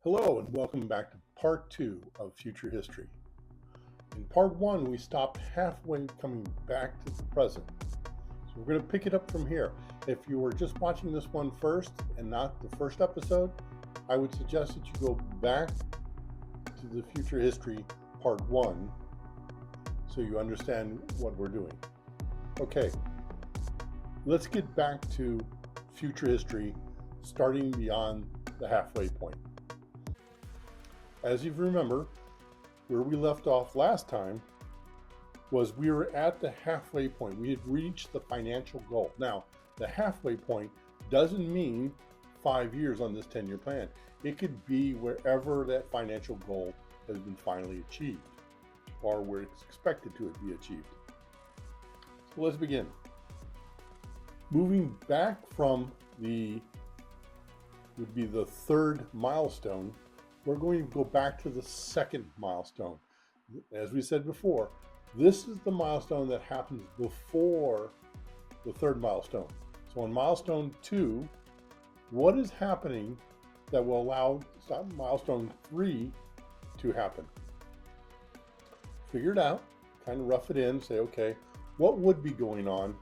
Hello and welcome back to part 2 of Future History. In part 1, we stopped halfway coming back to the present. So we're going to pick it up from here. If you were just watching this one first and not the first episode, I would suggest that you go back to the Future History part 1 so you understand what we're doing. Okay, let's get back to Future History starting beyond the halfway point. As you remember, where we left off last time was we were at the halfway point. We had reached the financial goal. Now, the halfway point doesn't mean 5 years on this 10-year plan. It could be wherever that financial goal has been finally achieved or where it's expected to be achieved. So let's begin. Moving back from would be the third milestone, we're going to go back to the second milestone. As we said before, this is the milestone that happens before the third milestone. So on milestone 2, what is happening that will allow milestone 3 to happen? Figure it out, kind of rough it in, say, okay, what would be going on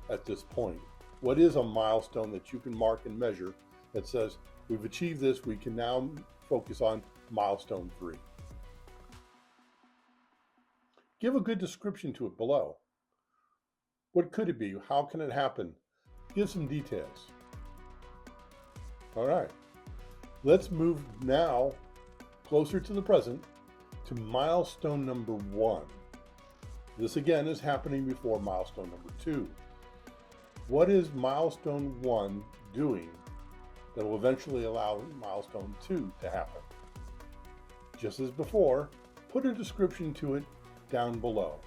at this point? What is a milestone that you can mark and measure that says, we've achieved this, we can now focus on milestone 3. Give a good description to it below. What could it be? How can it happen? Give some details. All right, let's move now closer to the present to milestone number 1. This again is happening before milestone number 2. What is milestone 1 doing that will eventually allow milestone 2 to happen? Just as before, put a description to it down below.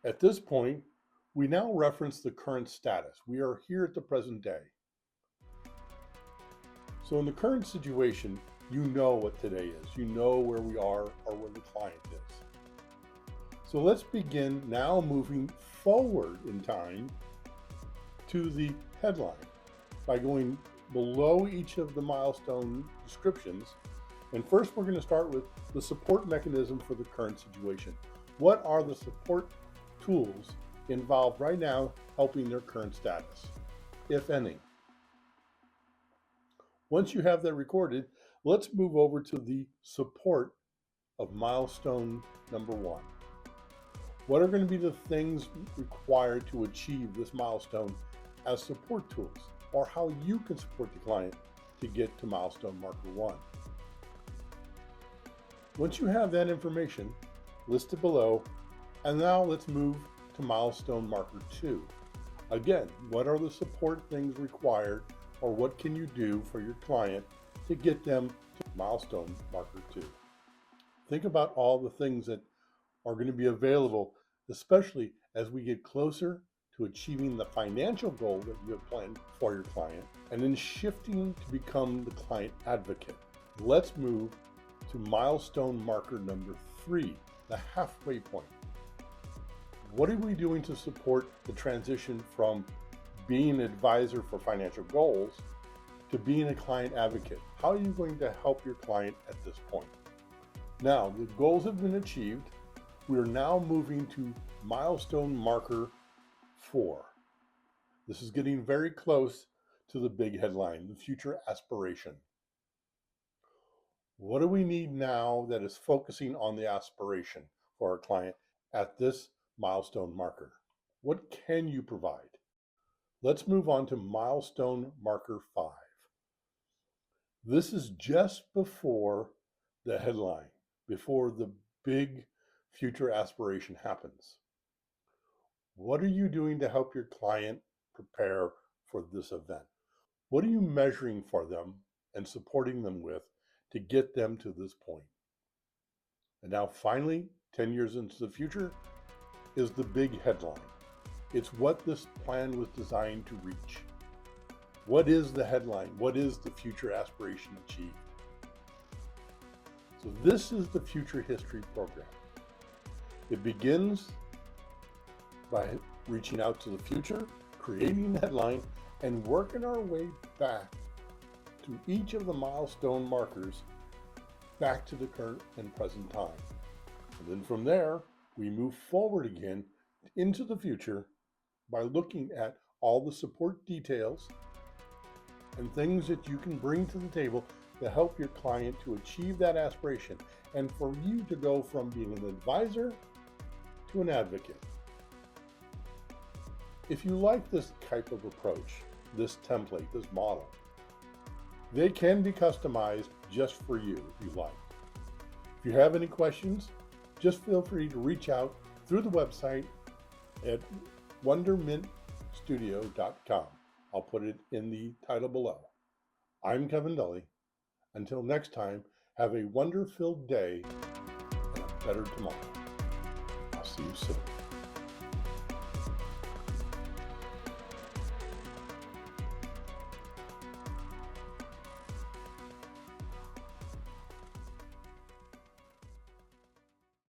At this point, we now reference the current status. We are here at the present day. So in the current situation, you know what today is. You know where we are or where the client is. So let's begin now moving forward in time to the headline by going below each of the milestone descriptions. And first we're going to start with the support mechanism for the current situation. What are the support tools involved right now helping their current status, if any? Once you have that recorded, let's move over to the support of milestone number 1. What are going to be the things required to achieve this milestone as support tools, or how you can support the client to get to milestone marker 1? Once you have that information listed below, and now let's move to milestone marker 2. Again, what are the support things required, or what can you do for your client to get them to milestone marker 2? Think about all the things that are going to be available, especially as we get closer to achieving the financial goal that you have planned for your client, and then shifting to become the client advocate. Let's move to milestone marker number 3, the halfway point. What are we doing to support the transition from being an advisor for financial goals to being a client advocate? How are you going to help your client at this point? Now, the goals have been achieved. We are now moving to milestone marker 4. This is getting very close to the big headline, the future aspiration. What do we need now that is focusing on the aspiration for our client at this milestone marker? What can you provide? Let's move on to milestone marker 5. This is just before the headline, before the big future aspiration happens. What are you doing to help your client prepare for this event? What are you measuring for them and supporting them with to get them to this point? And now finally, 10 years into the future, is the big headline. It's what this plan was designed to reach. What is the headline? What is the future aspiration achieved? So this is the Future History program. It begins by reaching out to the future, creating the headline, and working our way back to each of the milestone markers back to the current and present time. And then from there, we move forward again into the future by looking at all the support details and things that you can bring to the table to help your client to achieve that aspiration and for you to go from being an advisor to an advocate. If you like this type of approach, this template, this model, they can be customized just for you if you like. If you have any questions, just feel free to reach out through the website at wondermintstudio.com. I'll put it in the title below. I'm Kevin Dully. Until next time, have a wonder-filled day and a better tomorrow. I'll see you soon.